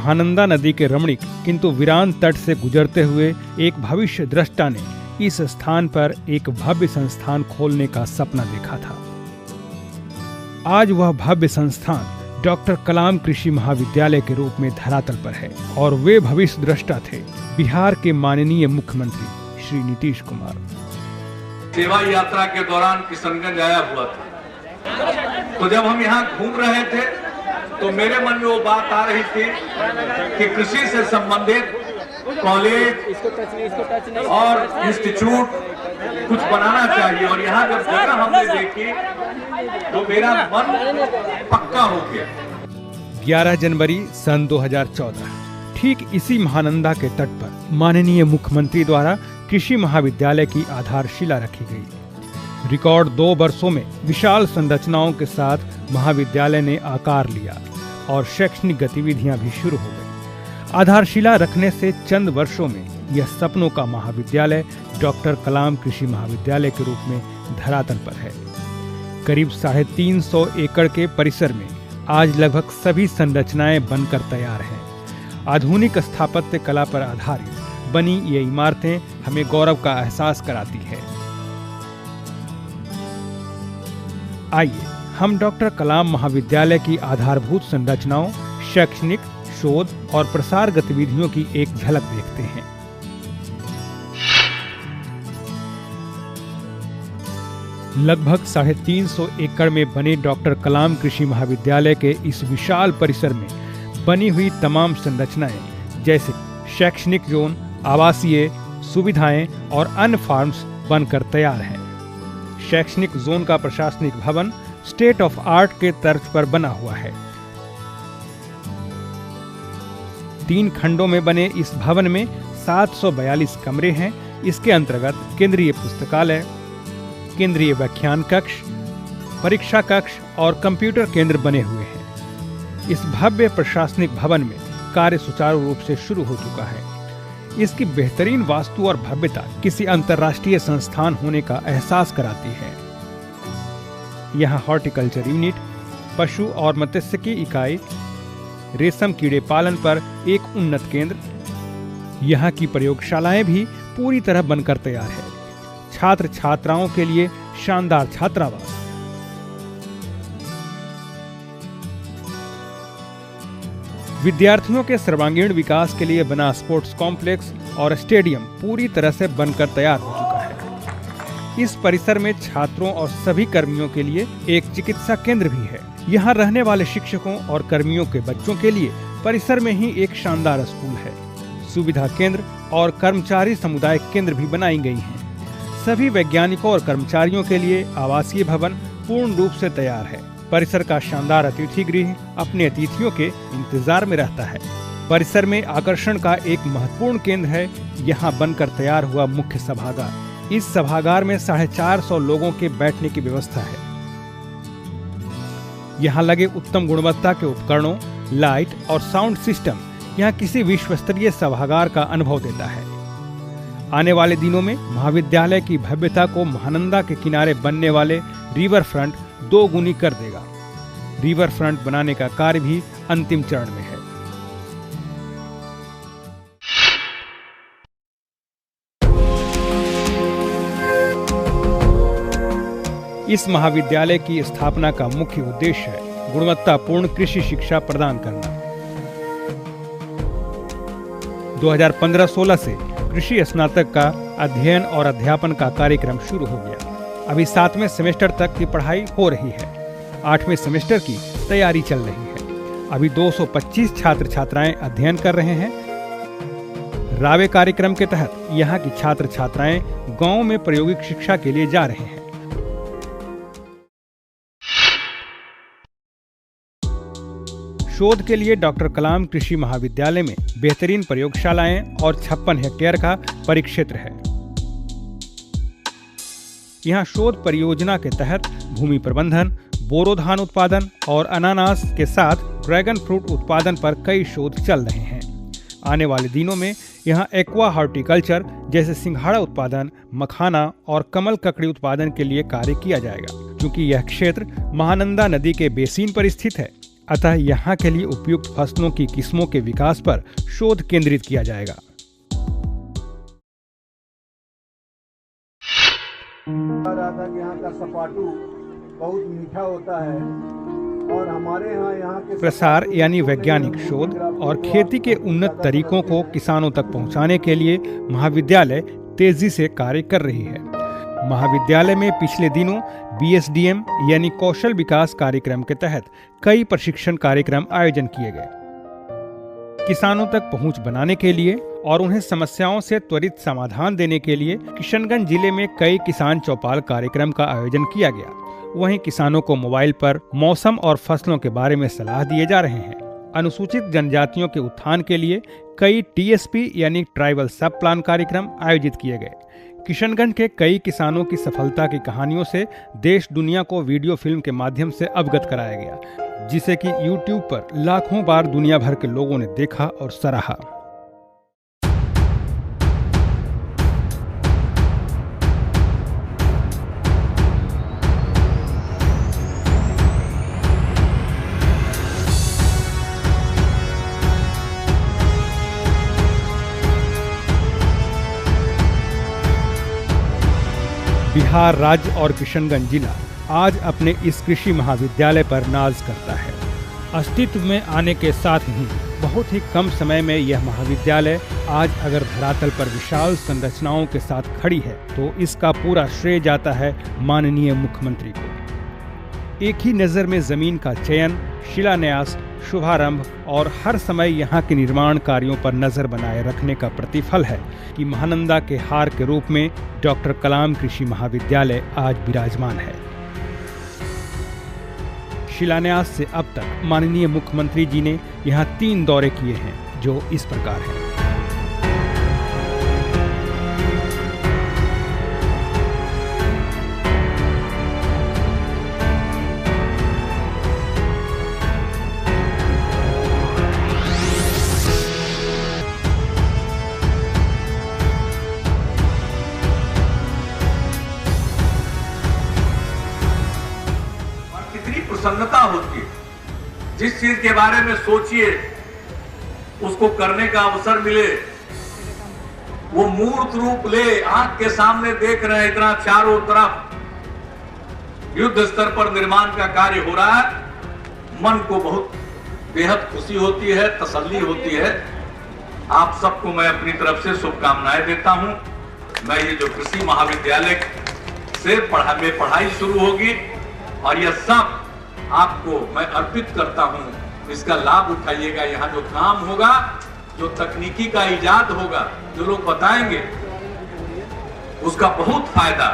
महानंदा नदी के रमणीक किंतु वीरान तट से गुजरते हुए एक भविष्य दृष्टा ने इस स्थान पर एक भव्य संस्थान खोलने का सपना देखा था। आज वह भव्य संस्थान डॉक्टर कलाम कृषि महाविद्यालय के रूप में धरातल पर है और वे भविष्य दृष्टा थे बिहार के माननीय मुख्यमंत्री श्री नीतीश कुमार। सेवा यात्रा के दौरान किशनगंज आया हुआ था, तो जब हम यहाँ घूम रहे थे तो मेरे मन में वो बात आ रही थी कि कृषि से संबंधित कॉलेज और इंस्टीट्यूट कुछ बनाना चाहिए। और यहाँ जब जगह हमने देखी तो मेरा मन पक्का हो गया। 11 जनवरी सन 2014 ठीक इसी महानंदा के तट पर माननीय मुख्यमंत्री द्वारा कृषि महाविद्यालय की आधारशिला रखी गई। रिकॉर्ड 2 वर्षों में विशाल संरचनाओं के साथ महाविद्यालय ने आकार लिया और शैक्षणिक गतिविधियां भी शुरू हो गई। आधारशिला रखने से चंद वर्षों में यह सपनों का महाविद्यालय डॉक्टर कलाम कृषि महाविद्यालय के रूप में धरातल पर है। करीब 350 एकड़ के परिसर में आज लगभग सभी संरचनाएं बनकर तैयार हैं। आधुनिक स्थापत्य कला पर आधारित बनी ये इमारतें हमें गौरव का एहसास कराती है। आइए हम डॉक्टर कलाम महाविद्यालय की आधारभूत संरचनाओं, शैक्षणिक, शोध और प्रसार गतिविधियों की एक झलक देखते हैं। लगभग 350 एकड़ में बने डॉक्टर कलाम कृषि महाविद्यालय के इस विशाल परिसर में बनी हुई तमाम संरचनाएं जैसे शैक्षणिक जोन, आवासीय सुविधाएं और अन्य फार्म्स बनकर तैयार हैं। शैक्षणिक जोन का प्रशासनिक भवन स्टेट ऑफ आर्ट के तर्ज पर बना हुआ है। 3 खंडों में बने इस भवन में 742 कमरे हैं। इसके अंतर्गत केंद्रीय पुस्तकालय, केंद्रीय व्याख्यान कक्ष, परीक्षा कक्ष और कंप्यूटर केंद्र बने हुए हैं। इस भव्य प्रशासनिक भवन में कार्य सुचारू रूप से शुरू हो चुका है। इसकी बेहतरीन वास्तु और भव्यता किसी अंतर्राष्ट्रीय संस्थान होने का एहसास कराती है। यहाँ हॉर्टिकल्चर यूनिट, पशु और मत्स्यिकी इकाई, रेशम कीड़े पालन पर एक उन्नत केंद्र, यहाँ की प्रयोगशालाएं भी पूरी तरह बनकर तैयार है। छात्र छात्राओं के लिए शानदार छात्रावास, विद्यार्थियों के सर्वांगीण विकास के लिए बना स्पोर्ट्स कॉम्प्लेक्स और स्टेडियम पूरी तरह से बनकर तैयार हो चुका है। इस परिसर में छात्रों और सभी कर्मियों के लिए एक चिकित्सा केंद्र भी है। यहाँ रहने वाले शिक्षकों और कर्मियों के बच्चों के लिए परिसर में ही एक शानदार स्कूल है। सुविधा केंद्र और कर्मचारी समुदाय केंद्र भी बनाई गई हैं। सभी वैज्ञानिकों और कर्मचारियों के लिए आवासीय भवन पूर्ण रूप से तैयार है। परिसर का शानदार अतिथि गृह अपने अतिथियों के इंतजार में रहता है। परिसर में आकर्षण का एक महत्वपूर्ण केंद्र है यहाँ बनकर तैयार हुआ मुख्य सभागार। इस सभागार में 450 लोगों के बैठने की व्यवस्था है। यहाँ लगे उत्तम गुणवत्ता के उपकरणों, लाइट और साउंड सिस्टम यहाँ किसी विश्व स्तरीय सभागार का अनुभव देता है। आने वाले दिनों में महाविद्यालय की भव्यता को महानंदा के किनारे बनने वाले रिवर फ्रंट 2 गुनी कर देगा। रिवर फ्रंट बनाने का कार्य भी अंतिम चरण में है। इस महाविद्यालय की स्थापना का मुख्य उद्देश्य है गुणवत्तापूर्ण कृषि शिक्षा प्रदान करना। 2015-16 से कृषि स्नातक का अध्ययन और अध्यापन का कार्यक्रम शुरू हो गया। अभी 7वें सेमेस्टर तक की पढ़ाई हो रही है। 8वें सेमेस्टर की तैयारी चल रही है। अभी 225 छात्र छात्राएं अध्ययन कर रहे हैं। रावे कार्यक्रम के तहत यहाँ की छात्र छात्राएं गांव में प्रायोगिक शिक्षा के लिए जा रहे हैं। शोध के लिए डॉक्टर कलाम कृषि महाविद्यालय में बेहतरीन प्रयोगशालाएं और 56 हेक्टेयर का परिक्षेत्र है। यहाँ शोध परियोजना के तहत भूमि प्रबंधन, बोरो धान उत्पादन और अनानास के साथ ड्रैगन फ्रूट उत्पादन पर कई शोध चल रहे हैं। आने वाले दिनों में यहाँ एक्वा हॉर्टिकल्चर जैसे सिंघाड़ा उत्पादन, मखाना और कमल ककड़ी उत्पादन के लिए कार्य किया जाएगा। क्योंकि यह क्षेत्र महानंदा नदी के बेसिन पर स्थित है, अतः यहाँ के लिए उपयुक्त फसलों की किस्मों के विकास पर शोध केंद्रित किया जाएगा। यहाँ का सपाटू बहुत मीठा होता है और हमारे यहाँ के प्रसार यानी वैज्ञानिक शोध और खेती के उन्नत तरीकों को किसानों तक पहुंचाने के लिए महाविद्यालय तेजी से कार्य कर रही है। महाविद्यालय में पिछले दिनों BSDM यानी कौशल विकास कार्यक्रम के तहत कई प्रशिक्षण कार्यक्रम आयोजन किए गए। किसानों तक पहुंच बनाने के लिए और उन्हें समस्याओं से त्वरित समाधान देने के लिए किशनगंज जिले में कई किसान चौपाल कार्यक्रम का आयोजन किया गया। वहीं किसानों को मोबाइल पर मौसम और फसलों के बारे में सलाह दिए जा रहे हैं। अनुसूचित जनजातियों के उत्थान के लिए कई TSP यानी ट्राइबल सब प्लान कार्यक्रम आयोजित किए गए। किशनगंज के कई किसानों की सफलता की कहानियों से देश दुनिया को वीडियो फिल्म के माध्यम से अवगत कराया गया, जिसे कि YouTube पर लाखों बार दुनिया भर के लोगों ने देखा और सराहा। बिहार राज्य और किशनगंज जिला आज अपने इस कृषि महाविद्यालय पर नाज करता है। अस्तित्व में आने के साथ ही बहुत ही कम समय में यह महाविद्यालय आज अगर धरातल पर विशाल संरचनाओं के साथ खड़ी है तो इसका पूरा श्रेय जाता है माननीय मुख्यमंत्री को। एक ही नज़र में जमीन का चयन, शिलान्यास, शुभारंभ और हर समय यहाँ के निर्माण कार्यों पर नजर बनाए रखने का प्रतिफल है कि महानंदा के हार के रूप में डॉक्टर कलाम कृषि महाविद्यालय आज विराजमान है। शिलान्यास से अब तक माननीय मुख्यमंत्री जी ने यहाँ 3 दौरे किए हैं, जो इस प्रकार हैं। प्रसन्नता होती है। जिस चीज के बारे में सोचिए उसको करने का अवसर मिले, वो मूर्त रूप ले, आंख के सामने देख रहे हैं, इतना चारों तरफ युद्ध स्तर पर निर्माण का कार्य हो रहा है, मन को बहुत बेहद खुशी होती है, तसल्ली होती है। आप सबको मैं अपनी तरफ से शुभकामनाएं देता हूं। मैं ये जो कृषि महाविद्यालय से पढ़ाई शुरू होगी और यह सब आपको मैं अर्पित करता हूं, इसका लाभ उठाइएगा। यहाँ जो काम होगा, जो तकनीकी का इजाद होगा, जो लोग बताएंगे, उसका बहुत फायदा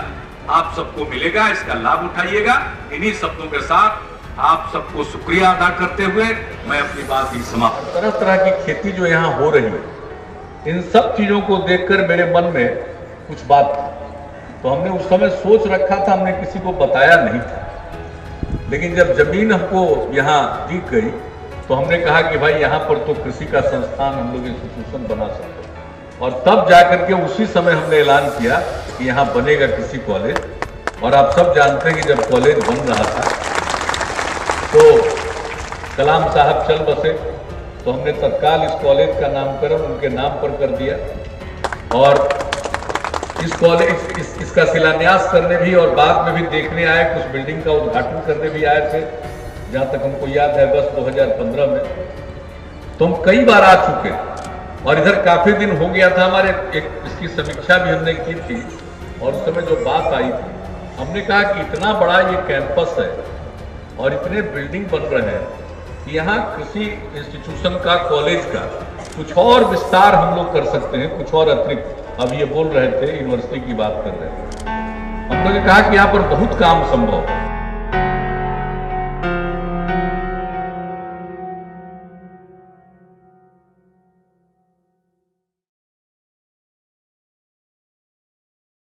आप सबको मिलेगा, इसका लाभ उठाइएगा। इन्हीं शब्दों के साथ आप सबको शुक्रिया अदा करते हुए मैं अपनी बात ही समाप्त। तरह तरह की खेती जो यहाँ हो रही है, इन सब चीजों को देखकर मेरे मन में कुछ बात थी। तो हमने उस समय सोच रखा था, हमने किसी को बताया नहीं था, लेकिन जब जमीन हमको यहाँ दी गई तो हमने कहा कि भाई यहाँ पर तो कृषि का संस्थान हम लोग इंस्टीट्यूशन बना सकते हैं। और तब जाकर के उसी समय हमने ऐलान किया कि यहाँ बनेगा कृषि कॉलेज। और आप सब जानते हैं कि जब कॉलेज बन रहा था तो कलाम साहब चल बसे, तो हमने तत्काल इस कॉलेज का नामकरण उनके नाम पर कर दिया और इस कॉलेज इसका शिलान्यास करने भी और बाद में भी देखने आए, कुछ बिल्डिंग का उद्घाटन करने भी आए थे, जहां तक हमको याद है अगस्त 2015 में। तो हम कई बार आ चुके और इधर काफी दिन हो गया था। हमारे एक इसकी समीक्षा भी हमने की थी और उस समय जो बात आई थी, हमने कहा कि इतना बड़ा ये कैंपस है और इतने बिल्डिंग बन रहे हैं कि यहाँ कृषि इंस्टीट्यूशन का, कॉलेज का कुछ और विस्तार हम लोग कर सकते हैं, कुछ और अतिरिक्त। अब ये बोल रहे थे, यूनिवर्सिटी की बात कर रहे थे। हम लोगों ने कहा कि यहाँ पर बहुत काम संभव है।